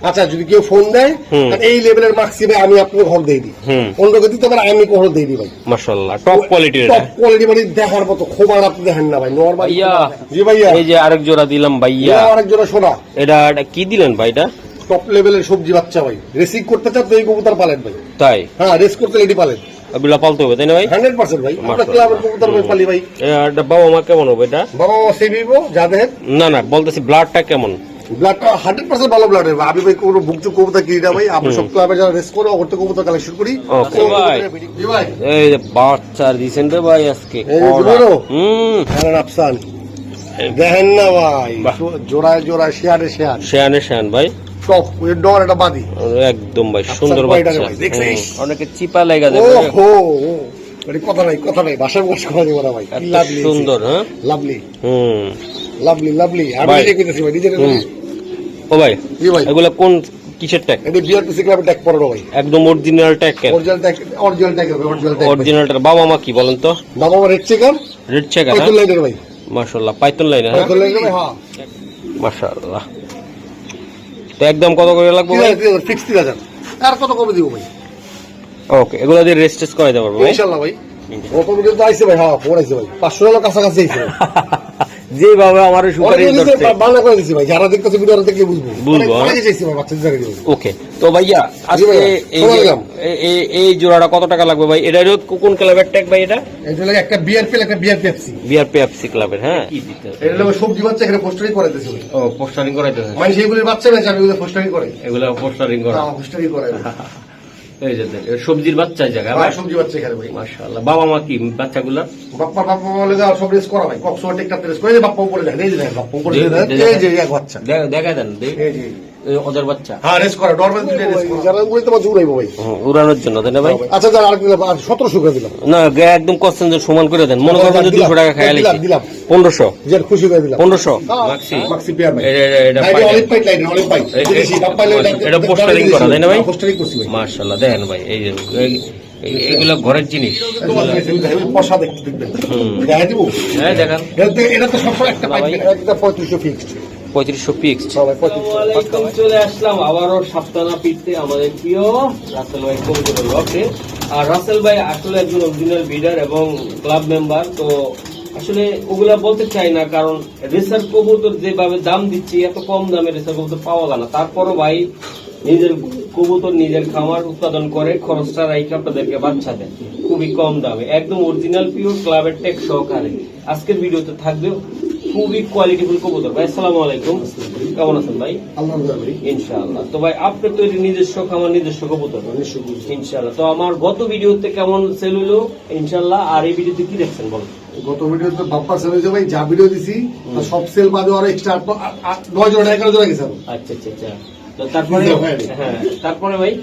আচ্ছা যদি কেউ ফোন দেয় এই লেভেলের মাক্সি ভাই আমি আপনাকে ঘর দিয়ে দিই, অন্য কেউ দিতে পারে আমি ঘর দিয়ে দিই ভাই। মাশাআল্লাহ টপ কোয়ালিটির, টপ কোয়ালিটি মানে দেখার মতো খোবার আপনি দেখেন না ভাই নরমাল। ভাইয়া জি ভাইয়া এই যে আরেক জোড়া দিলাম ভাইয়া, আরেক জোড়া সোনা। এটা কি দিলেন ভাই? এটা টপ লেভেলের সবজি বাচ্চা ভাই, রেসিং করতে চান তো এই কবুতর পালেন ভাই। তাই? হ্যাঁ রেস করতে এটি পালেন, এগুলা পালতে হবে তাই না ভাই? 100% ভাই। আমরা ক্লাবের কবুতর ভাই পালি ভাই। এটা বাবা মা কেমন হবে এটা? বাবা মা সেবিবো যাদের না না বলতেছি ব্লাডটা কেমন? ব্লাডটা 100% ভালো ব্লাড হবে। আমি ভাই কোনো বুকচুক কবুতর কিনি না ভাই, আমরা সব ক্লাবে যারা রেস করে ওর থেকে কবুতর কালেকশন করি। ওকে ভাই। জি ভাই এই যে বাচ্চা দিছেন রে ভাই আজকে এই দুটো কড়া। আফসান দেখেন না ভাই, জোড়ায় জোড়ায় শেয়ারে শেয়ার শেয়ানে শেয়ান ভাই, টপ ওই ডর এটা বাদি একদম ভাই সুন্দর কয়টা রে বাচ্চা। ভাই, দেখছিস? অনেকে চিপা লাগা দেয় ওহো মানে কথা নাই কথা নাই, ভাষা প্রকাশ করা যাবে না ভাই। কি লাভলি সুন্দর। হ্যাঁ লাভলি হুম লাভলি লাভলি। আমি ভাই। নিজে কইতেছি ভাই, নিজে ও ভাই জি ভাই এগুলা কোন কিসের ট্যাগ? এটা বিআরপিসি ক্লাবে ট্যাগ পড়ানো ভাই, একদম original tag. Original tag, original tag হবে, অরিজিনাল ট্যাগ। অরিজিনালটার বাবা মা কি বলেন তো? বাবা রেড চেকার, রেড চেক কত লাইনের ভাই? মাশাআল্লাহ পাইথন লাইন। হ্যাঁ কত লাইনের ভাই? হ্যাঁ মাশাআল্লাহ। তো একদম কত করে লাগবে ভাই? ফিক্স 3000। আর কত কমে দিব ভাই? ওকে এগুলা দিয়ে রেজিস্ট্রেস করে দেব ভাই ইনশাআল্লাহ ভাই। কত ভিডিও তো আইছে ভাই? হ্যাঁ পড়াইছে ভাই, 500 টাকা কাছাকাছি আইছে ভাই। যেভাবে আমার সুপারিশ করতে বাংলা করে দিছি ভাই, যারা দেখতেছে ভিডিওটা দেখলে বুঝবো বুঝবো। অনেক চাইছি ভাই বাচ্চাদের জায়গায় দিব। ওকে তো ভাইয়া আজকে এই জোড়াটা কত টাকা লাগবে ভাই? এটা কোন ক্লাবের ট্যাগ ভাই? এটা এটা লাগে একটা বিআরপি একটা বিআরপিএফসি, বিআরপিএফসি ক্লাবের। হ্যাঁ কি দিতে এটা লাগে সবজি বাচ্চা এখানে পোস্টারিং করে দিতেছে ভাই। ও পোস্টারিং করাইতে হবে মানে সেইগুলোর বাচ্চা না যাবে ওগুলো পোস্টারিং করে, এগুলা পোস্টারিং করা। হ্যাঁ পোস্টারিং করে। এই যে দেখ, সবজির বাচ্চা জায়গা ভাই সবজি বাচ্চা এখানে ভাই। মাশাআল্লাহ। বাবা মা কি বাচ্চাগুলা? বাপ্পা বাপ্পা বলে দাও সব রেস করা ভাই, কক্সওয়ার টেকটা রেস করে বাপ্পা উপরে দেখেন, এই যে দেখেন বাপ্পা উপরে দেখেন, এই যে এক বাচ্চা দেখা দেন এই যে ওদের বাচ্চা। হ্যাঁ রেস করে নরমাল দুটো রেস করে, যারা উড়াইতে পারছে উড়াইবো ভাই। উড়ানোর জন্য তাই না ভাই? আচ্ছা যারা আর দিলাম 1700 করে দিলাম না একদম কস্টেন সমান করে দেন। মনে করবেন যে 200 টাকা খাইয়া লিখি দিলাম 1500 যে খুশি করে দিলাম 1500 মাক্সি মাক্সি পেয়ার ভাই। এটা অলিভ পাইট লাইন অলিভ পাইট এটা পোস্টারিং করা তাই না ভাই? পোস্টারিং করছি ভাই। মাশাআল্লাহ দেখেন ভাই এই যে এগুলো ঘরের জিনিস। পয়সা দেখতে দেখবেন দেখা দিব। হ্যাঁ দেখান। এটা তো সবসময় একটা পাইট, একটা 3500 ফিক্সড, 3500 ফিক্সড। সবাই 3500। চলে আসলাম আবারও সাপ্তানা পিটতে আমাদের প্রিয় রাসেল ভাই কবুতরের লটে। আর রাসেল ভাই আসলে একজন অরিজিনাল ব্রিডার এবং ক্লাব মেম্বার। তো আসলে ওগুলা বলতে চাই না, কারণ রেসার কবুতর যেভাবে দাম দিচ্ছি এত কম দামে রেসার কবুতর পাওয়া যায় না। তারপরও ভাই নিজের কবুতর নিজের খামার উৎপাদন করে খরচটা রাইখে আপনাদেরকে বাচ্চা দেয় খুবই কম দামে, একদম অরিজিনাল পিওর ক্লাবের টেক সহকারে। আজকের ভিডিওতে থাকবে খুবই কোয়ালিটিফুল কবুতর। ভাই আসসালামু আলাইকুম, কেমন আছেন ভাই? আলহামদুলিল্লাহ ভাই ইনশাআল্লাহ। তো ভাই আপনার তৈরি নিজস্ব খামার নিজস্ব কবুতর ইনশাআল্লাহ। তো আমার গত ভিডিওতে কেমন সেল হলো ইনশাআল্লাহ, আর এই ভিডিওতে কি দেখছেন বলুন? গত ভিডিওতে বাপ্পার সেল হয়েছে ভাই, যা ভিডিও দিছি সব সেল বাদে আর এক্সট্রা 9 জন 11 জন গেছে। আচ্ছা আচ্ছা আচ্ছা। তো তারপরে হ্যাঁ তারপরে ভাই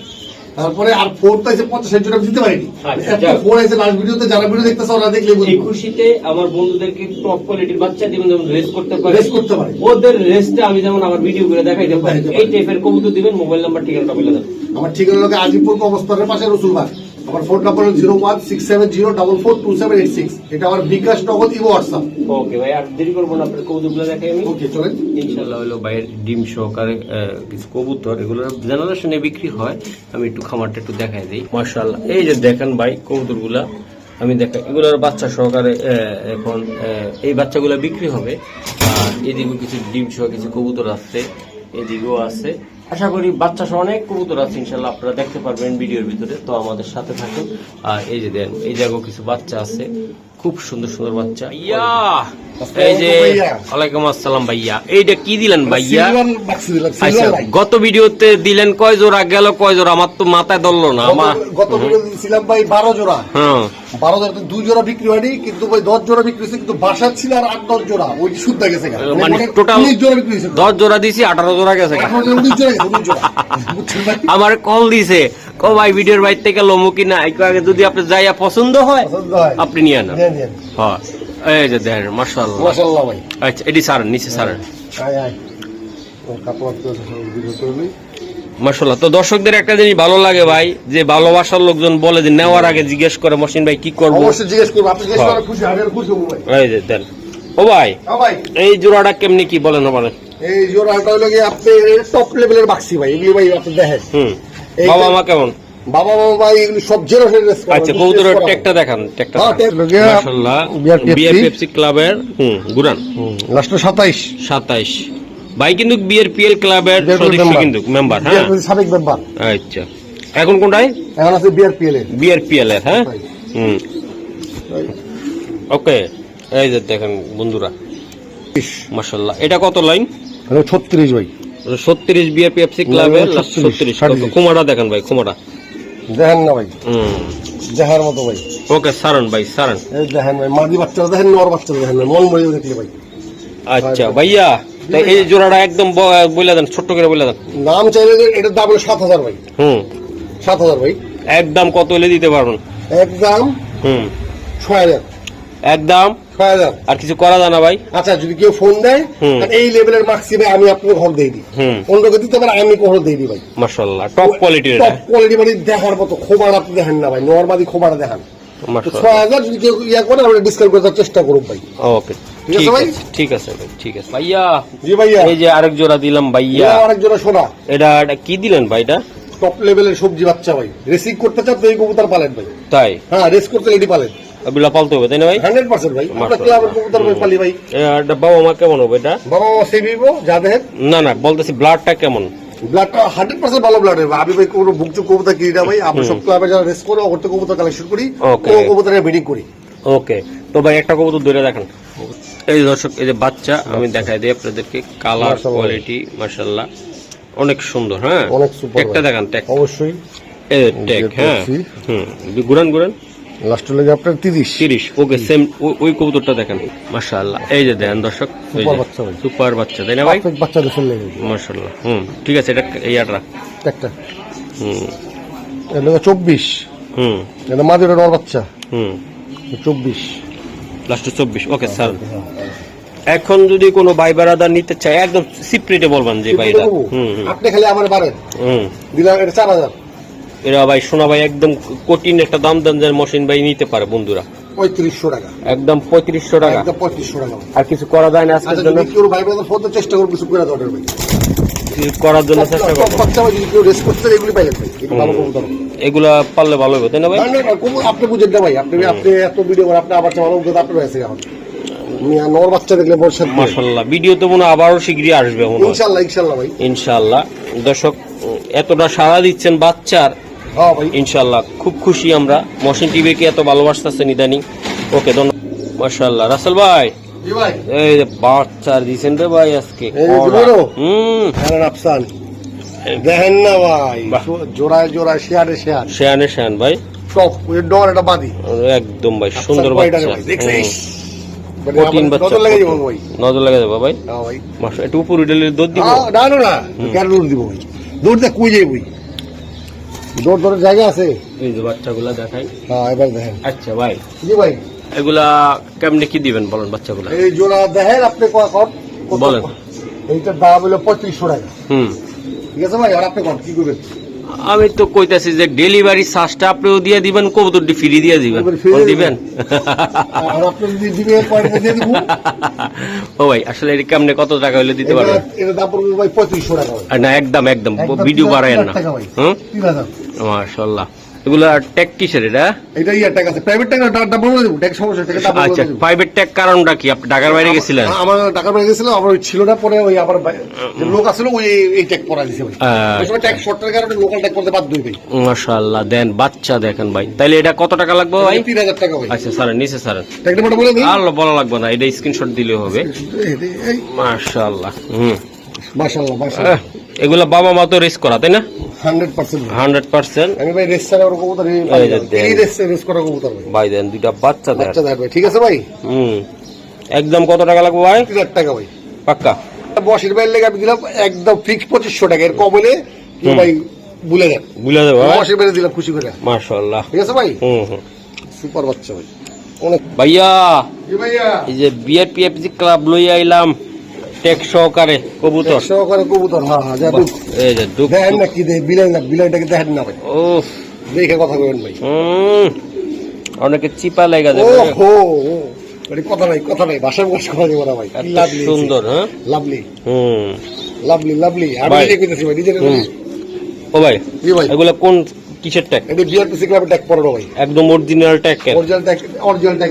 তারপরে আর ফোর তো আছে 50-60 জন দিতে পারিনি। একটা ফোর আছে লাস্ট ভিডিওতে, যারা ভিডিও দেখতেছে ওরা দেখলে বুঝবে। এই খুশিতে আমার বন্ধুদেরকে টপ কোয়ালিটির বাচ্চা দিবেন, যেমন রেস করতে পারে, রেস করতে পারে। ওদের রেসটা আমি যেমন আমার ভিডিও করে দেখাইতে পারি। এই টাইপের কবুতর দিবেন। মোবাইল নাম্বার ঠিকানাটা বলে দেন। আমার ঠিকানা হলো আজিমপুর অবস্থানের পাশে রসুলবাগ। আমার ফোন নাম্বার হলো 01670442786। এটা আমার বিকাশ নগদ ইমো হোয়াটসঅ্যাপ। ওকে ভাই আর দেরি করবো না, আপনার কবুতরগুলো দেখাই আমি। ওকে চলেন। ইনশাআল্লাহ হলো ভাইয়ের ডিম সহকারে কিছু কবুতর, এগুলো জেনারেশনে বিক্রি হয়। আমি একটু খামারটা একটু দেখাই দিই। মাশাআল্লাহ এই যে দেখেন ভাই কবুতরগুলা আমি দেখাই, এগুলোর বাচ্চা সহকারে এখন এই বাচ্চাগুলো বিক্রি হবে। আর এদিকেও কিছু ডিম সহ কিছু কবুতর আছে, এদিকেও আছে। আশা করি বাচ্চা সহ অনেক কবুতর আছে ইনশাল্লাহ, আপনারা দেখতে পারবেন ভিডিওর ভিতরে। তো আমাদের সাথে থাকুন। আর এই যে দেন এই জায়গায় কিছু বাচ্চা আছে, খুব সুন্দর সুন্দর বাচ্চা। ইয়া এই যে ওয়ালাইকুম আসসালাম ভাইয়া, এইটা কি দিলেন ভাইয়া? আচ্ছা গত ভিডিওতে দিলেন কয় জোড়া, গেল কয় জোড়া? আমার তো মাথায় ধরলো না। আমার গত ভিডিও দিয়েছিলাম ভাই 12 জোড়া। হ্যাঁ 12 জোড়া, 2 জোড়া বিক্রি হয়নি, কিন্তু ভাই 10 জোড়া বিক্রি হয়েছে, কিন্তু বাসা ছিল আর 8-10 জোড়া ওই শুদ্ধ গেছে। মানে টোটাল 19 জোড়া বিক্রি হয়েছে। 10 জোড়া দিছি, 18 জোড়া গেছে। 19 জোড়া গেছে, 19 জোড়া। বুঝছেন ভাই? আমার কল দিছে ও ভাই ভিডিওর বাইর থেকে লমু কিনা, একটু আগে যদি আপনি যাইয়া পছন্দ হয় আপনি নিয়ে নেন। হ্যাঁ এই যে দেন মাশাআল্লাহ মাশাআল্লাহ ভাই। আচ্ছা এডি সারেন নিচে সারেন। আয় আয় ও কাপড় তো ভিডিও করবি মাশাআল্লাহ। তো দর্শকদের একটা জিনিস ভালো লাগে ভাই, যে ভালোবাসার লোকজন বলে যে নেওয়ার আগে জিজ্ঞেস করে মহসিন ভাই কি করব। অবশ্যই জিজ্ঞেস করব, আপনি জিজ্ঞেস করেন খুশি, আমি খুশি হব ভাই। এই যে দেন ও ভাই ও ভাই এই জোড়াটা কেমনি কি বলেন? বলেন এই জোড়াটা হলো গিয়ে আপনি টপ লেভেলের বাক্সি ভাই, এগুলি ভাই আপনি দেখেন। এই বাবা মা কেমন? বাবা মা ভাই এগুলি সব জেনারেশন রেস করে। আচ্ছা কবুতরের ট্যাগটা দেখান, ট্যাগটা হ্যাঁ, ট্যাগ লগে মাশাআল্লাহ BRPFC বিআর পেপসি ক্লাবের গুরান লাস্ট 27 27 ভাই কিন্তু বিআরপিএল ক্লাবের BRPL সদস্য member। কিন্তু মেম্বার। হ্যাঁ BRPL সাবেক মেম্বার, আচ্ছা এখন কোনটাই? এখন আছে বিআরপিএল এর। বিআরপিএল এর। হ্যাঁ ওকে। এই যে দেখেন বন্ধুরা মাশাআল্লাহ, এটা কত লাইন? 36 ভাই, 36 বিআরপিএফসি ক্লাবের 36। কুমারা দেখেন ভাই, কুমারা দেখেন না ভাই, দেখার মতো ভাই। ওকে সারন ভাই, সারন এই দেখেন ভাই, মাদি বাচ্চা দেখেন, নর বাচ্চা দেখেন ভাই, মন মরে দেখলে ভাই। আচ্ছা ভাইয়া, তাই এই জোড়াটা একদম বলে দেন, ছোট্ট করে বলে দেন। নাম চাইলে যে এটার দাম হলো 7000 ভাই। 7000 ভাই, একদম কত হলে দিতে পারবেন? একদম 6000, একদম 6000। আর কিছু করা যায় না ভাই? আচ্ছা যদি কেউ ফোন দেয় আর এই লেভেলের মার্কসি ভাই, আমি আপনাকে ঘর দিয়ে দিই। অন্যকে দিতে পারে, আমি ঘর দিয়ে দিই ভাই। মাশাআল্লাহ টপ কোয়ালিটির, টপ কোয়ালিটি মানে দেখার মতো। খোবার আপনি দেখেন না ভাই, নরমালি খোবারটা দেখান। 6000 যদি কেউ ইয়া করে, আমরা ডিসকাউন্ট করে দেওয়ার চেষ্টা করব ভাই। ওকে ঠিক আছে ভাই, ঠিক আছে ভাই, ঠিক আছে ভাইয়া। জি ভাইয়া, এই যে আরেক জোড়া দিলাম ভাইয়া, আরেক জোড়া সোনা। এটা কি দিলেন ভাই? এটা টপ লেভেলের সবজি বাচ্চা ভাই, রেসিং করতে চান তো এই কবুতর পালেন ভাই। তাই? হ্যাঁ, রেস করতে লেডি পালেন, এগুলা পালতে হবে তাই না ভাই? 100% ভাই। আমরা ক্লাবের কবুতর ভাই পালি ভাই। এটা বাবা মা কেমন হবে এটা? বাবা মা সেবিবো যা দেখেন। না না, বলতেছি ব্লাডটা কেমন? ব্লাডটা 100% ভালো ব্লাডের ভাই। আমি ভাই কোনো বুকচুক কবুতর কিনি না ভাই, আমরা সব ক্লাবে যারা রেস করে ওর থেকে কবুতর কালেকশন করি, ও কবুতরের ব্রিডিং করি। ওকে, তো ভাই একটা কবুতর ধরে দেখেন। এই যে দর্শক, এই যে বাচ্চা আমি দেখাই দিই আপনাদেরকে, কালার কোয়ালিটি মাশাআল্লাহ অনেক সুন্দর। হ্যাঁ, অনেক সুপার। ট্যাগটা দেখান, ট্যাগ অবশ্যই এই ট্যাগ। হ্যাঁ গুরান গুরান লাস্ট লেগে আপনার 30। ওকে সেম ওই কবুতরটা দেখেন মাশাআল্লাহ। এই যে দেখেন দর্শক, সুপার বাচ্চা ভাই, সুপার বাচ্চা তাই না ভাই? বাচ্চা দেখুন লেগে মাশাআল্লাহ। ঠিক আছে, এটা এই আটরা একটা এর লেগে 24। এটা মাঝে নর বাচ্চা 24, লাস্টে 24। ওকে স্যার, এখন যদি কোনো ভাই বেড়াদার নিতে চায় একদম সিপ্রেটে বলবেন যে ভাইরা আপনি খালি আমার বাড়েন দিলাম, এটা 4000। এরা ভাই শোনা ভাই একদম কঠিন একটা দাম দেন যে মশিন ভাই নিতে পারে বন্ধুরা। 3500 টাকা, একদম 3500 টাকা, একদম 3500 টাকা। আর কিছু করা যায় না আজকের জন্য? কেউ ভাই ব্রাদার ফোন চেষ্টা করব কিছু করে দেওয়ার ভাই, কিছু করার জন্য চেষ্টা করব। বাচ্চা ভাই যদি কেউ রেস করতে এগুলি পাইলেন ভাই, এগুলো ভালো কবুতর, এগুলা পারলে ভালো হবে তাই না ভাই? না না, আপনি বুঝেন না ভাই, আপনি এত ভিডিও করে আপনি আবার ভালো অভিজ্ঞতা আপনার হয়েছে এখন। নর বাচ্চা দেখলে বর্ষার মাশাআল্লাহ, ভিডিও তো মনে আবারও শীঘ্রই আসবে মনে হয়। ইনশাআল্লাহ, ইনশাআল্লাহ ভাই, ইনশাআল্লাহ। দর্শক এতটা সাড়া দিচ্ছেন বাচ্চার, হ্যাঁ ভাই ইনশাআল্লাহ খুব খুশি আমরা। মশিন টিভি কে এত ভালোবাসতেছেন ইদানিং। ওকে ধন্যবাদ। মাশাআল্লাহ রাসেল ভাই, জি ভাই, এই যে বাচ্চার দিছেন রে ভাই আজকে। এই যে বড় হ্যাঁ আফসান দেখেন না ভাই, জোড়ায় জোড়ায় শেয়ারে শেয়ার, শেয়ানে শেয়ান ভাই, টপ ওই ডর এটা বাদি একদম ভাই সুন্দর বাচ্চা, দেখছিস কঠিন বাচ্চা, নজর লেগে যাবো ভাই, নজর লেগে যাবে ভাই। হ্যাঁ ভাই, মাশা একটু উপর উঠে দুধ দিব না না না, কেন দৌড় দিব ভাই, দৌড় দেখ কই যাই বই, দৌড় ধরার জায়গা আছে। এই যে বাচ্চাগুলা দেখাই। হ্যাঁ এবার দেখেন। আচ্ছা ভাই, জি ভাই, এগুলা কেমনে কি দিবেন বলেন বাচ্চাগুলা? এই জোড়া দেখেন আপনি বলেন। এইটার দাম হলো 3500 টাকা। ঠিক আছে ভাই, আর আপনি কোন কি করবেন? আমি তো কইতাছি যে ডেলিভারি চার্জটা আপনিও দিয়ে দিবেন, কবুতরটি ফ্রি দিয়ে দিবেন, দিবেন? আর আপনি যদি দিবেন পয়সা দিয়ে দেব। ও ভাই আসলে এটা কেমনে কত টাকা হলে দিতে পারবেন? এটা দাম পড়বে ভাই 3500 টাকা ভাই। না একদম একদম ভিডিও বাড়ায়েন না। 3000 মাশাআল্লাহ। এগুলা ট্যাগ কিসের এটা? এটা ইয়ার ট্যাগ আছে, প্রাইভেট ট্যাগ না, বলে দেব ট্যাগ সমস্যা থেকে ডাবল। আচ্ছা প্রাইভেট ট্যাগ কারণটা কি? আপনি ঢাকার বাইরে গেছিলেন? আমার ঢাকার বাইরে গেছিলাম, আমার ছিল না, পরে ওই আবার যে লোক আসলে ওই এই ট্যাগ পরা দিছে ভাই। ওই সময় ট্যাগ শর্টের কারণে লোকাল ট্যাগ করতে বাধ্য হই ভাই। মাশাআল্লাহ দেন বাচ্চা দেখেন ভাই। তাইলে এটা কত টাকা লাগবে ভাই? 3000 টাকা ভাই। আচ্ছা স্যার নিচে স্যার ট্যাগটা বলে দিই, আর বলা লাগবে না, এটা স্ক্রিনশট দিলে হবে। মাশাআল্লাহ। মাশাআল্লাহ মাশাআল্লাহ। এগুলা বাবা মা তো রেস করা তাই না? 100%। 100%। আমি ভাই রেস ছাড়া ওর কবুতর এই রেস করা কবুতর ভাই। ভাই দেন দুইটা বাচ্চা দেন। বাচ্চা দেন ভাই, ঠিক আছে ভাই? একদম কত টাকা লাগবে ভাই? 3000 টাকা ভাই পাক্কা। বসের বাইরে লেগে আমি দিলাম একদম ফিক্স 2500 টাকা, এর কম হলে ভাই ভুলে যান, ভুলে যাবো। বসের বাইরে দিলাম খুশি করে। মাশাআল্লাহ, ঠিক আছে ভাই? সুপার বাচ্চা ভাই অনেক। ভাইয়া জি ভাইয়া, এই যে বিআরপিএফজি ক্লাব লই আইলাম টেক সহকারে কবুতর, সহকারে কবুতর। হ্যাঁ হ্যাঁ, যা এই যে দুঃখ দেখেন না কি দে বিলাই না, বিলাইটাকে দেখেন না ভাই, ওফ দেখে কথা বলেন ভাই। অনেকে চিপা লাগা যাবে। ওহো মানে কথা নাই ভাষা প্রকাশ করা যাবে না ভাই এত লাভলি সুন্দর, হ্যাঁ লাভলি হুম লাভলি আমি ভাই। নিজে কইতেছি ভাই নিজে হুম। ও ভাই জি ভাই এগুলা কোন কিসের ট্যাগ? এটা বিআরপিসি ক্লাবের ট্যাগ পড়ানো ভাই একদম অরিজিনাল ট্যাগ। অরিজিনাল ট্যাগ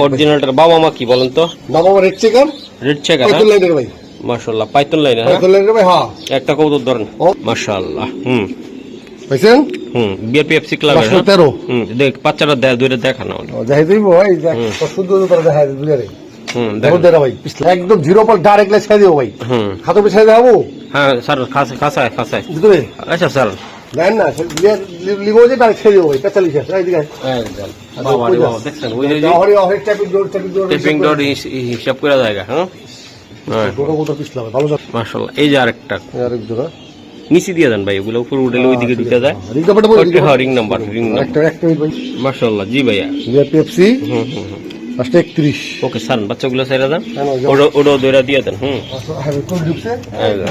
অরিজিনালটার বাবা মা কি বলেন তো? বাবা আমার red checker red checker, Python লাইনের ভাই মাশাআল্লাহ, পাইথন লাইনে, হ্যাঁ পাইথন লাইনের ভাই হ্যাঁ একটা কবুতর ধরেন, ও। মাশাআল্লাহ। হুম পাইছেন বিআরপিএফসি ক্লাবের, 513 দেখ বাচ্চাটা দুইটা দেখা না। যাই তুই ভাই দেখ শুদ্ধ তোরা দেখা যায় বুঝারে দেখো দেখেন। ভাই একদম 0 পল ডাইরেক্ট লাইন ছেড়ে দিও ভাই হুম খাতো ছেড়ে দেবো হ্যাঁ স্যার, খাসায় বুঝলে আচ্ছা স্যার। দেন না লিবো যে ডাইরেক্ট ছেড়ে দিও ভাই 45 এইদিকে বাবা রে বাবা, দেখছেন ওই যে হরি হরি ট্যাপিং ডোর টেপিং ডট হিসাব করে জায়গা, হ্যাঁ টোটো কোটো পিছলা ভালো যাচ্ছে মাশাআল্লাহ। এই যে আরেকটা আরেক জোড়া নিচে দিয়ে দেন ভাই, ওগুলো উপরে উঠলে ওইদিকে ঢুকে যায়। রিং নাম্বারটা বল হ্যাঁ রিং নাম্বার একটা ভাই মাশাআল্লাহ। জি ভাইয়া, বিআরপিএফসি হুম হুম হুম 31 ওকে স্যার, বাচ্চাগুলো ছেড়ে দেন, হ্যাঁ, যাও। ওটা দইরা দিয়ে দেন। হ্যাঁ কোন ঢুকছে এই যে।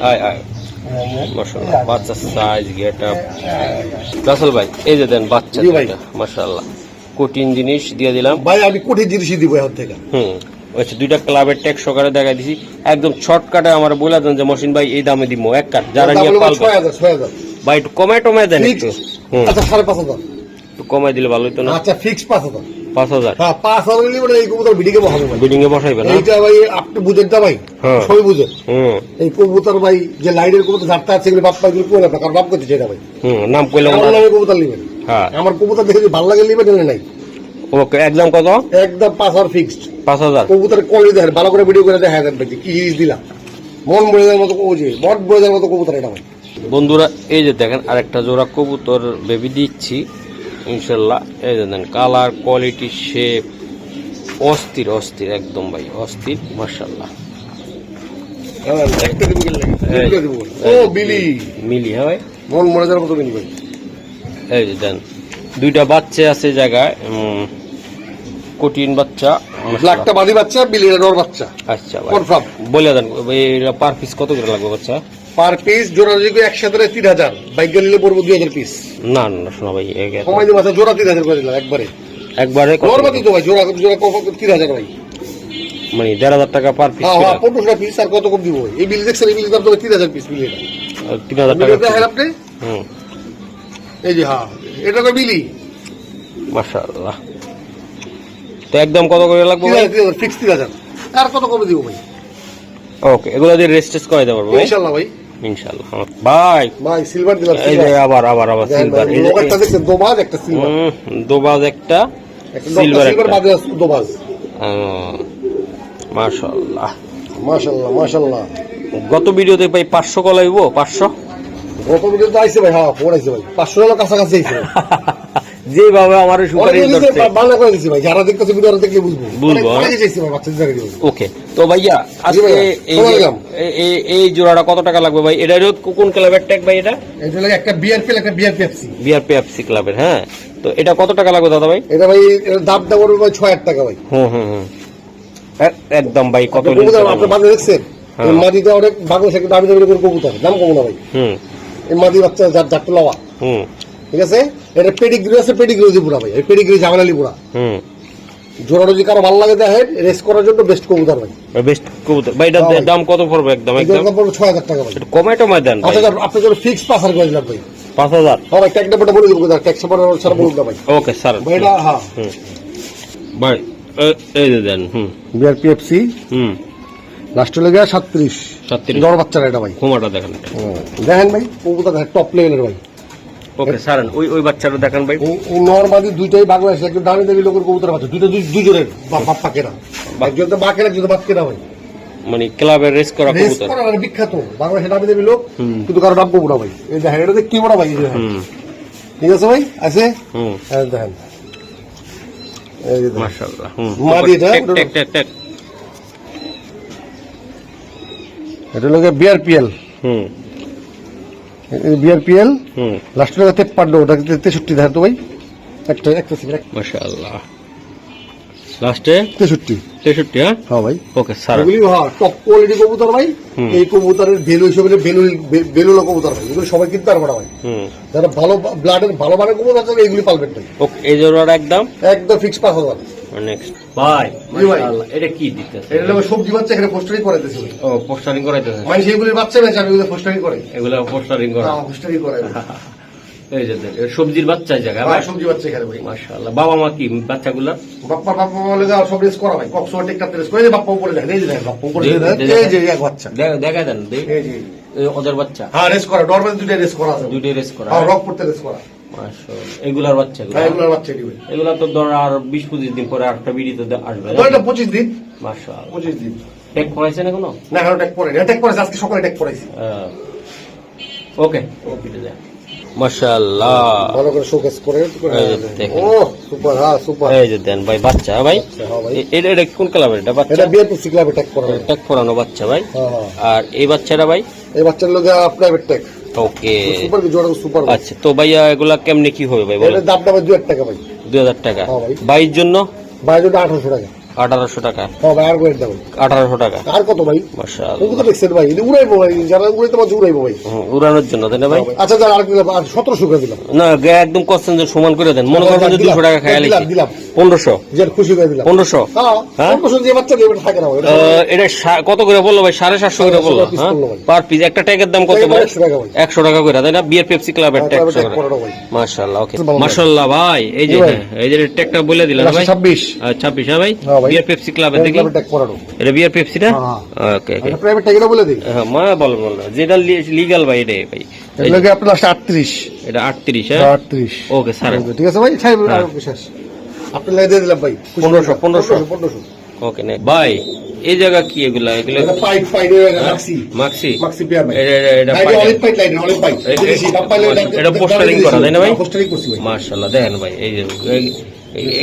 আয় মাশাআল্লাহ, বাচ্চা সাইজ গেটআপ। রাসেল ভাই এই যে দেন বাচ্চা, জি ভাই। মাশাআল্লাহ কঠিন জিনিস দিয়ে দিলাম। ভাই আমি কঠিন জিনিসই দিব এখন থেকে আচ্ছা দুইটা ক্লাবের ট্যাগ সহকারে দেখা দিছি, একদম শর্টকাটে আমার বলে দেন যে মহসিন ভাই এই দামে দিব এক কাট, যারা নিয়ে পালবে 6000 ভাই একটু কমায় টমায় দেন একটু। আচ্ছা 5,500 একটু কমায় দিলে ভালো হতো না? আচ্ছা ফিক্স 5,000 5,000 হ্যাঁ 5,000 নিলে মানে এই কবুতর বিডিকে বসাবো ভাই বিল্ডিং এ বসাইবে না? এইটা ভাই আপনি বুঝেন না ভাই হ্যাঁ। সবই বুঝেন হুম এই কবুতর ভাই যে লাইনের কবুতর ঝাড়তে আছে এগুলো বাপ পাগুলো কোন আপনার কারণ বাপ করতে চাই না ভাই নাম কইলাম আমার নামে কবুতর নেবেন হ্যাঁ আমার কবুতর দেখে যদি ভালো লাগে নেবেন নাহলে নাই ওকে। একদম কত? একদম 5,000 ফিক্সড 5,000 কবুতরের কোয়ালিটি দেখেন ভালো করে ভিডিও করে দেখা দেন ভাই কি জিনিস দিলাম মন বলে যাওয়ার মতো ওই মন বলে যাওয়ার মতো কবুতর এটা ভাই বন্ধুরা। এই যে দেখেন আরেকটা জোড়া কবুতর বেবি দিচ্ছি ইনশাল্লাহ। এই যে দেন কালার কোয়ালিটি শেপ অস্থির অস্থির একদম ভাই অস্থির, মাশাআল্লাহ। একটা দিব গেলে এই। দিব ও বিলি মিলি, হ্যাঁ ভাই। মন মরে যাওয়ার মতো বিলি ভাই এই যে দেন দুইটা বাচ্চা আছে জায়গায়, কঠিন বাচ্চা, ব্ল্যাকটা বাদি বাচ্চা বিলিটা ডর বাচ্চা আচ্ছা ভাই কনফার্ম বলে দেন পার পিস কত করে লাগবে বাচ্চা? পার পিস জোড়া যদি একসাথে 3,000 বাইক নিলে পড়বো 2,000 পিস না না শোনা ভাই সময় দিব আচ্ছা জোড়া 3,000 করে দিলাম একবারে একবারে কত? নরমালি তো ভাই জোড়া জোড়া কত 3,000 ভাই মানে 1,500 টাকা পার পিস, হ্যাঁ হ্যাঁ 1500 পিস আর কত কম দিব ভাই এই বিল দেখছেন এই বিল দাম তো 3,000 পিস বিল এটা 3,000 বিল টাকা। দেখেন আপনি হুম এই যে হ্যাঁ এটা তো বিলি মাশাআল্লাহ। তো একদম কত করে লাগবে ভাই? 3,000 ফিক্স 3,000 আর কত কমে দিব ভাই ওকে এগুলো দিয়ে রেজিস্টার করে দেবো ভাই ইনশাআল্লাহ ভাই ইনশাআল্লাহ। ভাই ভাই সিলভার দিলাম এই যে আবার সিলভার, এই যে একটা দেখছেন দোবাজ একটা সিলভার দোবাজ একটা সিলভার সিলভার একটা, বাদে দোবাজ মাশাআল্লাহ। মাশাআল্লাহ মাশাআল্লাহ গত ভিডিওতে ভাই 500 কলাইবো 500 গত ভিডিও তো আইছে ভাই হ্যাঁ ফোন আইছে ভাই 500 টাকা কাছাকাছি আইছে যেভাবে আমার সুপারিশ অনেক করছে। বাংলা করে দিছি ভাই যারা দেখতেছে ভিডিও দেখলে বুঝবো বুঝবো, অনেক চাইছি ভাই বাচ্চাদের জায়গায় দিব ওকে তো ভাইয়া আজকে ভাইয়া, এই সময় যে- দিলাম। এই জোড়াটা কত টাকা লাগবে ভাই? এটা কোন ক্লাবের ট্যাগ ভাই? এটা এটা লাগে একটা বিয়ার পেল একটা বিয়ার পেপসি বিআরপিএফসি ক্লাবের, হ্যাঁ। তো এটা কত টাকা লাগবে দাদা ভাই? এটা ভাই এর দাম দাম করবে ভাই 6,000 টাকা ভাই হুম একদম ভাই কত কবুতর আপনি বাজে দেখছেন হ্যাঁ। এই মাদিটা অনেক বাংলা থেকে দাবি দাবি করে কবুতর দাম কম না ভাই হুম এই মাদি বাচ্চা যার লওয়া হুম ঠিক আছে এটা পেডিগ্রি আছে পেডিগ্রি পুরা ভাই এই পেডিগ্রি ঝামেলালি পুরা হুম জোড়া যদি কারো ভালো লাগে দেখেন রেস করার জন্য বেস্ট কবুতর ভাই বেস্ট কবুতর ভাই। এটা হ্যাঁ ভাই। দাম কত পড়বে একদম এই একদম? দাম পড়বে 6,000 টাকা ভাই একটু কমায় টমায় দেন ভাই। আচ্ছা আপনি যদি ফিক্স 5,000 করে দিলাম ভাই 5,000 হ্যাঁ ভাই ট্যাগ নাম্বারটা বলে দিব ট্যাক্স নাম্বার ছাড়া বলুন না ভাই ওকে স্যার। ভাই এটা হ্যাঁ হুম ভাই এই যে দেন বিআরপিএফসি হুম লাস্ট লেগে 37 37 জোড়া বাচ্চা এটা ভাই ঘুমাটা দেখেন। দেখেন ভাই কবুতর টপ লেভেলের ভাই ওকে স্যার ওই বাচ্চাটা দেখেন ভাই। এই নরমালি দুইটাই বাংলাদেশ একটু দামি দামি লোকের কবুতর বাচ্চা দুইটা দুজনের বাপ পাকেরা একজন তো বাকেরা একজন বাপ কেনা ভাই মানে ক্লাবের রেস করা রেস কবুতর। করা মানে বিখ্যাত বাংলাদেশে দামি দামি লোক হুম। কিন্তু কারো দাম কবুরা ভাই এই দেখেন এটা কি বড় ভাই এই দেখেন। হুম ঠিক আছে ভাই আছে হুম এই দেখেন এই যে দেখেন। মাশাআল্লাহ। হুম মাদি এটা? টেক এটা লোকে বিআরপিএল হুম বিআরপিএল হুম লাস্ট লেগে 53 ওটা 63 দেখেন তো ভাই একটা সেকেন্ড মাশাআল্লাহ। লাস্টে 63 63 হ্যাঁ হ্যাঁ ভাই ওকে স্যার। এগুলি হ্যাঁ টপ কোয়ালিটি কবুতর ভাই হুম। এই কবুতরের ভ্যালু হিসেবে ভ্যালু কবুতর ভাই এগুলো সবাই কিনতে পারবে না ভাই হুম যারা ভালো ব্লাডের ভালো মানের কবুতর আছে এইগুলি পালবেন ভাই ওকে এই জোড়াটা একদম একদম ফিক্স 5,000 নেক্সট ভাই জি ভাই। মাশাআল্লাহ এটা কি দিতেছে? এটা হলো সবজি বাচ্চা, এখানে পোস্টারিং করাইতেছি ভাই। ও পোস্টারিং করাইতেছে, মানে সেইগুলির বাচ্চা বেঁচে আমি ওগুলো পোস্টারিং করাই। এগুলা পোস্টারিং করা। হ্যাঁ, পোস্টারিং করাই। এই যে দেখ, এটা সবজির বাচ্চা এই জায়গায় ভাই। হ্যাঁ, সবজি বাচ্চা এখানে ভাই। মাশাআল্লাহ। বাবা মা কি বাচ্চাগুলা? বাপ্পা বলে দাও সব রেস করা ভাই, কক্সওয়ার টেকটা রেস করে, এই যে বাপ্পা উপরে দেখেন, এই যে দেখেন বাপ্পা উপরে দেখেন, এই যে এক বাচ্চা, দেখা দেন এই যে এই ওদের বাচ্চা হ্যাঁ রেস করা, নরমাল দুটো রেস করা আছে, দুইটাই রেস করা। হ্যাঁ রক পড়তে রেস করা। মাশাআল্লাহ। এগুলার বাচ্চা হ্যাঁ, এগুলোর বাচ্চা এটি ভাই। এগুলা তো ধর আর 20-25 দিন পরে আরেকটা বিড়িতে আসবে। ওইটা 25 দিন, মাশাআল্লাহ। 25 দিন। টেক করাইছেন এখনো? না এখন ট্যাগ পরে, ট্যাগ পরে আজকে সকালে ট্যাগ পরাইছি। ওকে ওকে দে। মাশাআল্লাহ। ভালো করে শোকেস করে এই যে দেখেন। ও সুপার, হ্যাঁ সুপার। এই যে দেন ভাই বাচ্চা ভাই। হ্যাঁ ভাই, এটা কোন কালারের এটা বাচ্চা? এটা বিএপি ক্লাবে ট্যাগ করা ভাই। টেক করানো বাচ্চা ভাই। হ্যাঁ হ্যাঁ, আর এই বাচ্চাটা ভাই? এই বাচ্চার লগে প্রাইভেট ট্যাগ ওকে সুপার, জোড়া সুপার। আচ্ছা তো ভাইয়া এগুলা কেমনে কি হবে ভাই বলেন? এর দাম দাম 2000 টাকা ভাই। 2000 টাকা। হ্যাঁ ভাই। বাইর জন্য বাইরে 1800 টাকা। 1800 টাকা। হ্যাঁ ভাই, আর করে দাও 1800 টাকা। আর কত ভাই? মাশাআল্লাহ। তুমি তো দেখছেন ভাই, এটা উড়াইবো ভাই, যারা উড়াইতে পারছে উড়াইবো ভাই। উড়ানোর জন্য তাই না ভাই? আচ্ছা যারা আর দিলাম, আর 1700 করে দিলাম। না একদম কনসেন্ট সমান করে দেন, মনে করবেন যে 200 টাকা খাইয়া দিলাম, লিখি। দিলাম 1500। যে খুশি করে দিলাম। 1500। হ্যাঁ, হ্যাঁ? 1500 যে বাচ্চা দেবে থাকে না ভাই। এটা কত করে বললো ভাই? 750 করে বললো। 750 হ্যাঁ বললো ভাই। পার পিস একটা ট্যাগের দাম কত ভাই? 100 টাকা ভাই। 100 টাকা করে তাই না? বিয়ার পেপসি ক্লাবের ট্যাগ ক্লাবের ট্যাগ করানো ভাই। মাশাআল্লাহ। ওকে ভালো ভাই। মাশাআল্লাহ ভাই। এই যে জি ভাই। এই যে ট্যাগটা বলে দিলেন ভাই। 26 26 হ্যাঁ ভাই। হ্যাঁ ভাই। বিয়ার পেপসি ক্লাবের দেখি। ক্লাবের ট্যাগ করানো। এটা বিয়ার পেপসি না? হ্যাঁ, ওকে ওকে। আচ্ছা প্রাইভেট ট্যাগ এটা বলে দিই। হ্যাঁ মা বলো বলো যেটা লিগ্যাল ভাই এটাই ভাই। এর লগে আপনার 38। এটা 38 হ্যাঁ? 38। Okay sir. ঠিক আছে ভাই, সাহেব হ্যাঁ। আর বিশেষ আপনি লাগে দিয়ে দিলাম ভাই। 1500। ওকে নে ভাই এই জায়গা কি এগুলা? এগুলা এটা পাইপ পাইপ রাখছি, মাক্সি মাক্সি পেয়ার ভাই। এটা ভাই olive pipe line, olive pipe দিয়েছি, বাপ পাইলে এটা পোস্টারিং করা তাই না ভাই? পোস্টারিং করছি ভাই। মাশাআল্লাহ দেখেন ভাই এই যে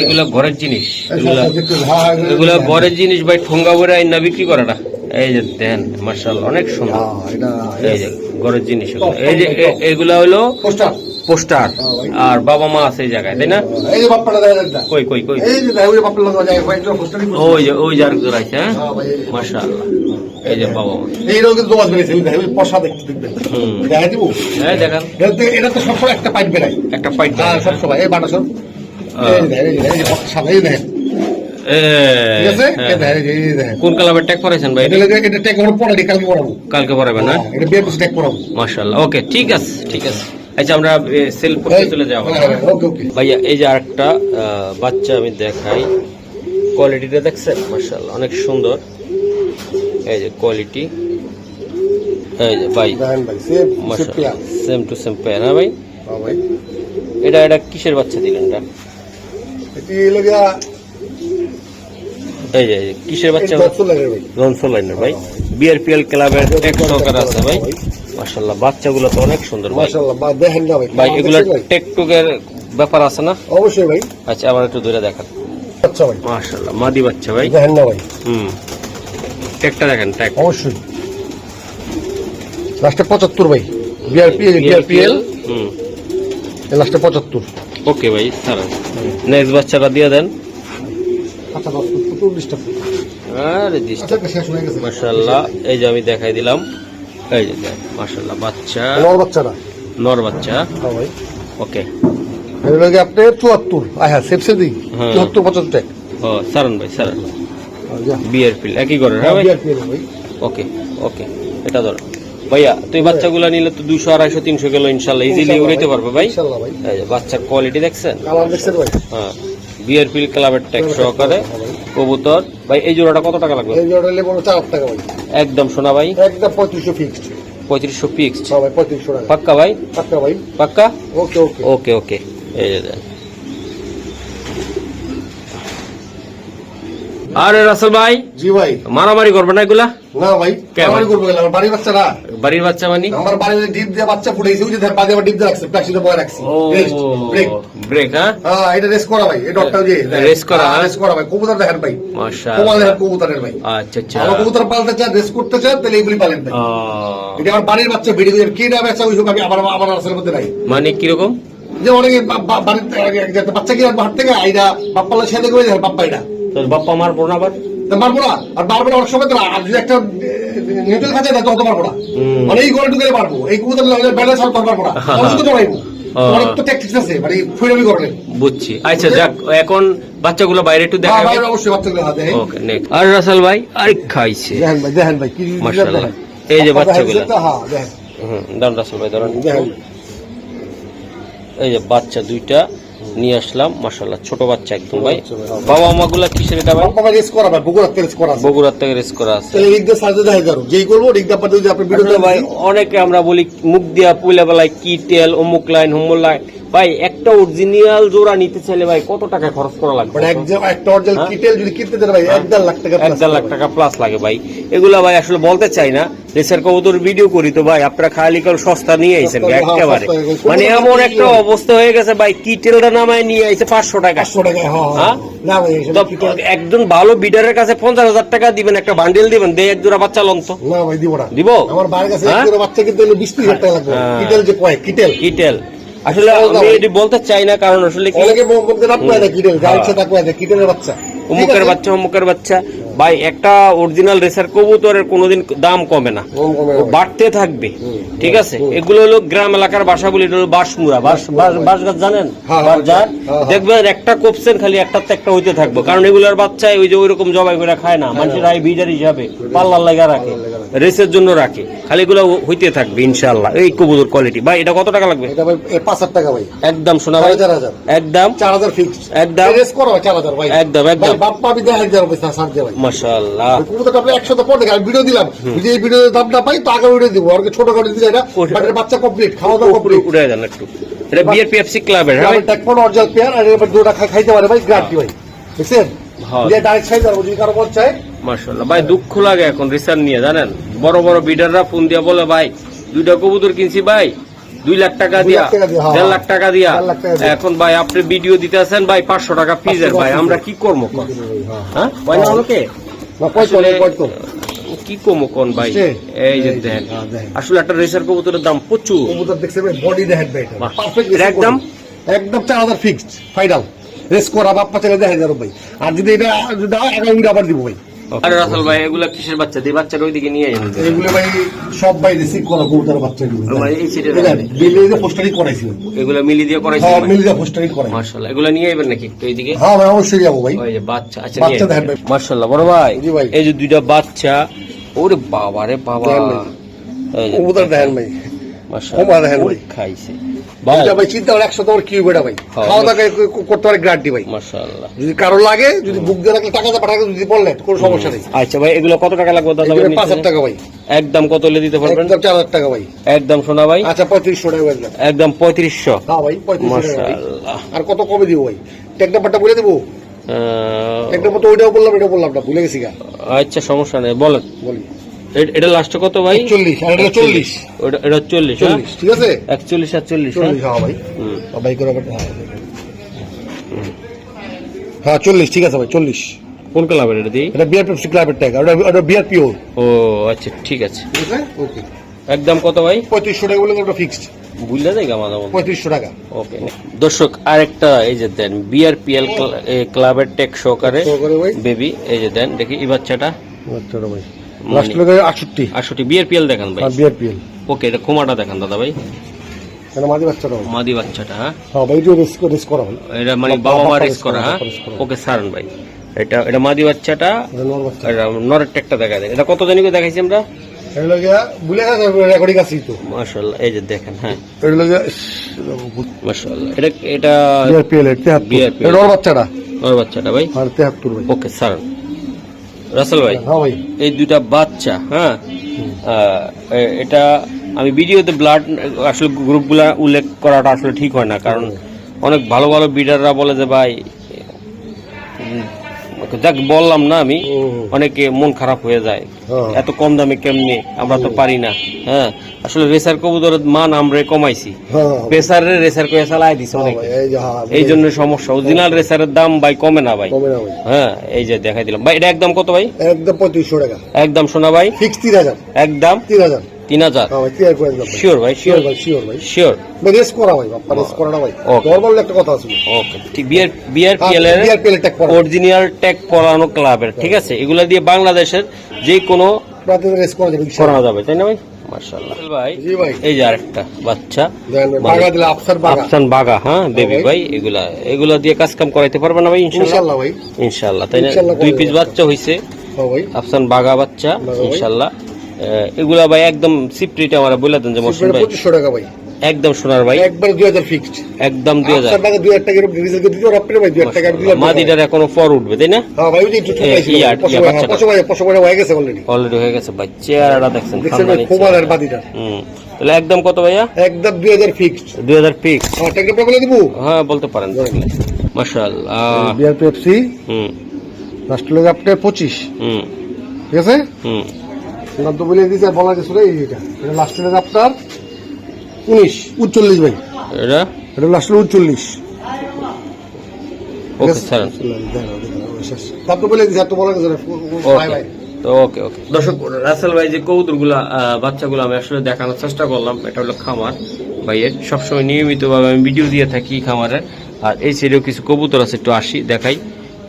এগুলা ঘরের জিনিস, হ্যাঁ, এগুলা ঘরের জিনিস ভাই, ঠোঙ্গা ভরে আইনা বিক্রি করাটা। এই যে দেন মাশাআল্লাহ অনেক সুন্দর। এটা এই যে ঘরের জিনিস এগুলো। এই যে এগুলা হলো পোস্টার। পোস্টার। আর বাবা মা আছে এই জায়গায় তাই না? এই যে বাপ্পাটা দেখা যায়, কই কই কই এই যে ওই বাপ্পার লগে যায় ভাই, এটা পোস্টারিং করছি। ওই যে আরেকজন আছে হ্যাঁ হ্যাঁ ভাই, মাশাআল্লাহ। এই যে বাবা মা। এই রোগে জোয়াজ বেরিয়েছে, ওই দেখেন পশা দেখতে দেখবেন। হুম। দেখা দিব। হ্যাঁ দেখান এটা তো সবসময় একটা পাইপ বেরায়, একটা পাইট। হ্যাঁ সবসময় এই বাটা সব এই দেখেন, এই যে সাদা, এই দেখেন ঠিক আছে, এই দেখেন, এই দেখেন। কোন কালারের ট্যাগ করেছেন ভাই? এটা লাগে এটা ট্যাগ করে পড়ালি, কালকে পড়াবো। কালকে পড়াবেন না? এটা বিএপি ট্যাগ পড়াবো। মাশাআল্লাহ। ওকে ঠিক আছে ঠিক আছে। আচ্ছা আমরা সেল করতে চলে যাবো ওকে ওকে ভাইয়া। এই যে আরেকটা বাচ্চা আমি দেখাই, কোয়ালিটিটা দেখছেন? মাশাআল্লাহ অনেক সুন্দর। এই যে কোয়ালিটি, এই যে ভাই দেখেন ভাই, সেম মাশাআল্লাহ সেম টু সেম পেয়ার। হ্যাঁ ভাই। হ্যাঁ ভাই, এটা কিসের বাচ্চা দিলেন এটা? এটি লগা এই যে কিসের বাচ্চা? দর্শন লাগে ভাই। জনসন লাইনের ভাই। বিআরপিএল ক্লাবের ট্যাগ সহকারে আছে ভাই। মাশাআল্লাহ বাচ্চাগুলো তো অনেক সুন্দর ভাই। মাশাআল্লাহ ভাই, দেখেন না ভাই, ভাই এগুলা দেখছেন ভাই? টেকটুকের ব্যাপার আছে না? অবশ্যই ভাই। আচ্ছা আবার একটু ধরে দেখান। আচ্ছা ভাই, মাশাআল্লাহ মাদি বাচ্চা ভাই। দেখেন না ভাই, হুম ট্যাগটা দেখেন ট্যাগ। অবশ্যই লাস্টে 75 ভাই, বিআরপিএল হুম লাস্টে 75। ওকে ভাই স্যার নেক্সট বাচ্চাটা দিয়ে দেন। আচ্ছা 40 টাকা। আরে দিশটা আচ্ছা শেষ হয়ে গেছে। মাশাআল্লাহ। এই যে আমি দেখাই দিলাম, এই যে দেখ মাশাআল্লাহ বাচ্চা, নর বাচ্চাটা। নর বাচ্চা। হ্যাঁ ভাই, ওকে এর লগে আপনি 74 আয়া সেপসে দিই, হ্যাঁ। 74 75 টাকা। ও সারন ভাই সারন যা বিআরপিএল একই করে হ্যাঁ ভাই। বিআরপিএল ভাই। ওকে ওকে এটা ধর ভাইয়া। তুই বাচ্চাগুলো নিলে তো 200 250 300 কিলো ইনশাআল্লাহ ইজিলি উড়াইতে পারবে ভাই। ইনশাআল্লাহ ভাই। এই যে বাচ্চার কোয়ালিটি দেখছেন? কালার দেখছেন ভাই? হ্যাঁ বিআরপিএল ক্লাবের ট্যাগ সহকারে কবুতর ভাই। এই জোড়াটা কত টাকা লাগবে? এই জোড়া নিলে 4 টাকা ভাই, একদম সোনা ভাই। একদম 3500 ফিক্সড। 3500 ফিক্সড। হ্যাঁ ভাই, 3500 টাকা পাক্কা ভাই? টাকা ভাই। পাক্কা? ওকে ওকে ওকে ওকে। এই যে দেন। আরে রাসেল ভাই জি ভাই। মারামারি করবে না এগুলা? না ভাই, কে ভাই? আমি করব গেলাম, আমার বাড়ির বাচ্চা না, বাড়ির বাচ্চা মানে? আমার বাড়িতে ডিপ দিয়ে বাচ্চা ফুটাইছে, ওই যে ধর বাদে আবার ডিপ দিয়ে রাখছে, প্লাস্টিকে বয়ে রাখছি। ও ব্রেক। ব্রেক হ্যাঁ হ্যাঁ, এটা রেস করা ভাই, এই ডগটা যে রেস করা, হ্যাঁ? রেস করা ভাই। কবুতর দেখেন ভাই, মাশাআল্লাহ। কবুতর দেখেন, কবুতরের ভাই। আচ্ছা আচ্ছা। আমার কবুতর পালতে চান, রেস করতে চান, তাহলে এইগুলি পালেন ভাই। এটা আমার বাড়ির বাচ্চা, ভিডিও কি নাম আছে ওই সব আমি আমার আসলের মধ্যে নাই। মানে কিরকম? যে অনেকে বাড়িতে বাচ্চা কি হাট থেকে আইডা বাপ্পালা ছেলে করে দেখেন, বাপ্পা এটা তোর বাপ্পা মারবো না আবার? মারবো না, আর মারবো না অনেক সময় তো, আর যদি একটা নিউট্রাল খাঁচা দেয় তত মারবো না, মানে এই গলে ঢুকে মারবো, এই কবুতর ব্যালেন্স আর মারবো না, অনেক তো জড়াইবো, অনেক তো ট্যাকটিক্স আছে, মানে ফুইরামি করলেন। বুঝছি। আচ্ছা যাক, এখন বাচ্চাগুলো বাইরে একটু হ্যাঁ দেখা ভাই অবশ্যই বাচ্চাগুলো হাতে ওকে নেক্সট আর রাসেল ভাই আরে খাইছে দেখেন ভাই কি মাশাআল্লাহ এই যে বাচ্চাগুলো হ্যাঁ দেখেন দাঁড়ান রাসেল ভাই দাঁড়ান দেখেন এই যে বাচ্চা দুইটা নিয়ে আসলাম মাশাআল্লাহ ছোট বাচ্চা একদম ভাই বাবা মাগুলা কিসের এটা ভাই বাবা রেস করা ভাই বগুড়া থেকে রেস করা আছে বগুড়ার থেকে রেস করা আছে তাহলে রিগদা সাজে দেখাই দাও যেই করবো রিগদা পাতে যদি আপনি ভিডিও ভাই অনেকে আমরা বলি মুখ দিয়া পুইলা বেলায় কি তেল অমুক লাইন হোমুক লাইন ভাই একটা অরিজিনাল জোড়া নিতে চাইলে ভাই কত টাকা খরচ করা লাগবে মানে একটা অরিজিনাল কিটেল যদি কিনতে দেন ভাই 1.5 লাখ টাকা 1.5 লাখ টাকা প্লাস লাগে ভাই এগুলা ভাই আসলে বলতে চাই না রেসার কবুতর ভিডিও করি তো ভাই আপনারা খালি করে সস্তা নিয়ে আইছেন একেবারে মানে এমন একটা অবস্থা হয়ে গেছে ভাই কিটেলটা নামায় নিয়ে আইছে 500 টাকা 500 টাকা হ্যাঁ না ভাই একজন ভালো বিডারের কাছে 50,000 টাকা দিবেন একটা বান্ডেল দিবেন দে এক জোড়া বাচ্চা লন তো না ভাই দিব না দিব আমার বাড়ির কাছে এক জোড়া বাচ্চা কিনতে হলে 20,000 টাকা লাগবে কিটেল যে কয় কিটেল আসলে আমি এটি বলতে চাই না কারণ আসলে কি অনেকে বলতে না পায় না কিটেল যা ইচ্ছা তা কয় কিটেলের বাচ্চা অমুকের বাচ্চা ভাই একটা অরিজিনাল রেসার কবুতরের কোনোদিন দাম কমে না বাড়তে থাকবে ঠিক আছে এগুলো হলো গ্রাম এলাকার ভাষা বলি এটা হলো বাঁশমুড়া বাঁশ গাছ জানেন দেখবেন একটা কোপসেন খালি একটাতে একটা হইতে থাকবে কারণ এগুলোর বাচ্চায় ওই যে ওইরকম জবাই করে খায় না মানুষের আই বিজার হিসাবে পাল্লার লাগা রাখে রেসের জন্য রাখে খালি এগুলো হইতে থাকবে ইনশাআল্লাহ এই কবুতর কোয়ালিটি ভাই এটা কত টাকা লাগবে এটা ভাই 5,000 টাকা ভাই একদম শোনা ভাই 4,000 একদম 4,000 ফিক্স একদম রেস করো 4,000 ভাই একদম বাপ্পা আমি 10,000 পয়সা ছাড় দে ভাই মাশাআল্লাহ কবুতরটা আপনি 100 তো পড়ে আমি ভিডিও দিলাম যদি এই ভিডিওর দাম না পাই তো আগে ভিডিও দিব আর ছোট করে দিতে এটা বাট এর বাচ্চা কমপ্লিট খাওয়া দাওয়া কমপ্লিট উড়ে যান একটু এটা বিআর পিএফসি ক্লাবের হ্যাঁ এটা কোন অরিজিনাল পেয়ার আর এবার দুটো খাইতে পারে ভাই গ্যারান্টি ভাই বুঝছেন যে ডাইরেক্ট সাইজ আর যদি কারো মন চায় মাশাআল্লাহ ভাই দুঃখ লাগে এখন রিসার্চ নিয়ে জানেন বড় বড় বিডাররা ফোন দিয়া বলে ভাই দুইটা কবুতর কিনছি ভাই 2 লাখ টাকা দিয়া 1.5 লাখ টাকা দিয়া এখন ভাই আপনি ভিডিও দিতে আছেন ভাই 500 টাকা ফিজের ভাই আমরা কি করবো হ্যাঁ ভাই না হলো কে কি কমো কোন ভাই এই যে দেখেন আসলে একটা রেসার কবুতরের দাম প্রচুর কবুতর দেখছে ভাই বডি দেখেন ভাই এটা পারফেক্ট একদম 4,000 ফিক্সড ফাইনাল রেস করা বাপ্পা চলে 10,000 ভাই আর যদি এটা যদি আগামী আবার দিব ভাই আরে রাসেল ভাই এগুলা কিসের বাচ্চা দি বাচ্চার ওইদিকে নিয়ে যান এগুলো ভাই সব ভাই রিসিভ করা কবুতরের বাচ্চাগুলো ভাই এই সিটে মিলিয়ে পোস্টারিং করাইছি এগুলা মিলি দিয়ে করাইছি হ্যাঁ মিলিয়ে পোস্টারিং করাই মাশাআল্লাহ এগুলা নিয়ে আইবেন নাকি একটু এইদিকে হ্যাঁ ভাই অবশ্যই যাবো ভাই ওই যে বাচ্চা আচ্ছা বাচ্চা দেখেন ভাই মাশাআল্লাহ বড় ভাই জি ভাই এই যে দুইটা বাচ্চা ওরে বাবা রে বাবা কবুতর দেখেন ভাই মাশাআল্লাহ দেখেন ভাই খাইছে ভাই চিন্তা করে 100 টাকার কিউব এটা ভাই খাওয়া দাওয়া করতে পারে গ্যারান্টি ভাই মাশাআল্লাহ যদি কারো লাগে যদি বুক দিয়ে রাখলে টাকা পাঠাকে যদি বললেন কোনো সমস্যা নেই আচ্ছা ভাই এগুলো কত টাকা লাগবে দাদা ভাই 5,000 টাকা ভাই একদম কত হলে দিতে পারবেন একদম 4,000 টাকা ভাই একদম শোনা ভাই আচ্ছা 3500 টাকা একদম একদম 3500 হ্যাঁ ভাই 3500 মাশাআল্লাহ আর কত কমে দিব ভাই টেক নাম্বারটা বলে দেবো টেক নাম্বার তো ওইটাও বললাম এটাও বললাম না ভুলে গেছি গা আচ্ছা সমস্যা নেই বলেন বলি এটা লাস্ট কত ভাই 40 আর এটা 40 এটা 40 ঠিক আছে 41 আর 40 হ্যাঁ ভাই ভাই করে হ্যাঁ 40 ঠিক আছে ভাই 40 কোন ক্লাবের এটা দিই এটা বিআর পেপসি ক্লাবের ট্যাগ এটা বিআর পিও ও আচ্ছা ঠিক আছে ঠিক আছে ওকে একদম কত ভাই 3500 টাকা বলে ওটা ফিক্সড বুঝলে যাই গামা দাম 3500 টাকা ওকে দর্শক আরেকটা এই যে দেন বিআরপিএল ক্লাবের টেক সহকারে বেবি এই যে দেন দেখি এই বাচ্চাটা আচ্ছা ভাই লাস্ট লাগে 68 বিআরপিএল দেখান ভাই বিআরপিএল ওকে এটা কোমাটা দেখান দাদা ভাই এটা মাদি বাচ্চাটা মাদি বাচ্চাটা হ্যাঁ ভাই রেস করা ভাই এটা মানে বাবা মা রেস করা হ্যাঁ ওকে সারন ভাই এটা মাদি বাচ্চাটা এটা নরের টেকটা দেখা দেন এটা কত জানি করে দেখাইছি আমরা এই লাগে ভুলে গেছে রেকর্ডিং আছে তো মাশাআল্লাহ এই যে দেখেন হ্যাঁ এই লাগে মাশাআল্লাহ এটা বিআরপিএল এটা নর বাচ্চাটা ভাই আর 73 ভাই ওকে সারন রাসেল ভাই হ্যাঁ ভাই এই দুইটা বাচ্চা হ্যাঁ এটা আমি ভিডিওতে ব্লাড আসলে গ্রুপগুলা উল্লেখ করাটা আসলে ঠিক হয় না কারণ অনেক ভালো ভালো বিডাররা বলে যে ভাই যাক বললাম না আমি অনেকে মন খারাপ হয়ে যায় এত কম দামে কেমনে আমরা তো পারি না হ্যাঁ আসলে রেসার কবুতরের মান আমরা কমাইছি পেসারের রেসার করে চালাই দিছে অনেকে এই জন্য সমস্যা অরিজিনাল রেসারের দাম ভাই কমে না ভাই হ্যাঁ এই যে দেখাই দিলাম ভাই এটা একদম কত ভাই একদম 3500 টাকা একদম শোনা ভাই ফিক্স 3000 একদম 3000 শিওর ভাই শিওর শিওর রেস করা ভাই বাপ্পা রেস করা না ভাই নরমাল একটা কথা আছে ওকে ঠিক বিআরপিএল এর অরিজিনাল ট্যাগ করানো ক্লাবের ঠিক আছে এগুলা দিয়ে বাংলাদেশের যে কোনো রেস করা যাবে করানো যাবে তাই না ভাই মাশাআল্লাহ ভাই জি ভাই এই যে আরেকটা বাচ্চা বাগা দিলে আফসার বাগা আফসান বাগা, হ্যাঁ বেবি ভাই, এগুলা দিয়ে কাজ কাম করাইতে পারবে না ভাই? ইনশাআল্লাহ ভাই, ইনশাআল্লাহ। তাই না? ইনশাআল্লাহ 2 পিস বাচ্চা হইছে হ্যাঁ ভাই, আফসান বাগা বাচ্চা ইনশাআল্লাহ। এগুলা ভাই একদম সিপ্রিটা আমরা বলে দেন যে মহসিন ভাই 2500 টাকা ভাই, একদম সোনার ভাই, একবার 2000 ফিক্সড, একদম 2000 আফসার বাগা 2000 টাকা ডিজিটাল করে দিতে রাখতে ভাই, 2000 টাকা দিলে মাদিটার এখনো পর উঠবে তাই না? হ্যাঁ ভাই, ওই যে একটু পশো হয়ে গেছে অলরেডি হয়ে গেছে ভাই, চেহারাটা দেখছেন খুব আর বাদিটা। তাহলে একদম কত ভাইয়া? একদম 2000 ফিক্সড, 2000 ফিক্স। হ্যাঁ টাকা বলে দিব, হ্যাঁ বলতে পারেন মাশাআল্লাহ। বিয়ার পেপসি লাস্ট লোক আপনি 25, ঠিক আছে নাম তো বলে দিয়েছে, বলা কিছু নেই। এটা লাস্ট লোক আপনার 39 ভাই, এটা লাস্ট লোক 39। ওকে স্যার, দাম তো বলে দিয়েছে, আর তো বলা কিছু ভাই ভাই। ওকে ওকে দর্শক, রাসেল ভাই যে কবুতরগুলা বাচ্চাগুলো আমি আসলে দেখানোর চেষ্টা করলাম, এটা হলো খামার ভাইয়ের, সবসময় নিয়মিতভাবে আমি ভিডিও দিয়ে থাকি খামারের। আর এই সাইডেও কিছু কবুতর আছে, একটু আসি দেখাই।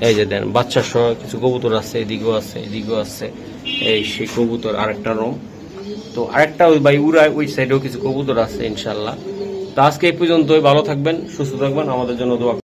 এই যে দেন বাচ্চা সহ কিছু কবুতর আছে, এদিকেও আছে এদিকেও আছে, এই সেই কবুতর আরেকটা রুম। তো আরেকটা ওই ভাই উড়ায়, ওই সাইডেও কিছু কবুতর আছে ইনশাল্লাহ। তো আজকে এই পর্যন্তই, ভালো থাকবেন, সুস্থ থাকবেন, আমাদের জন্য দোয়া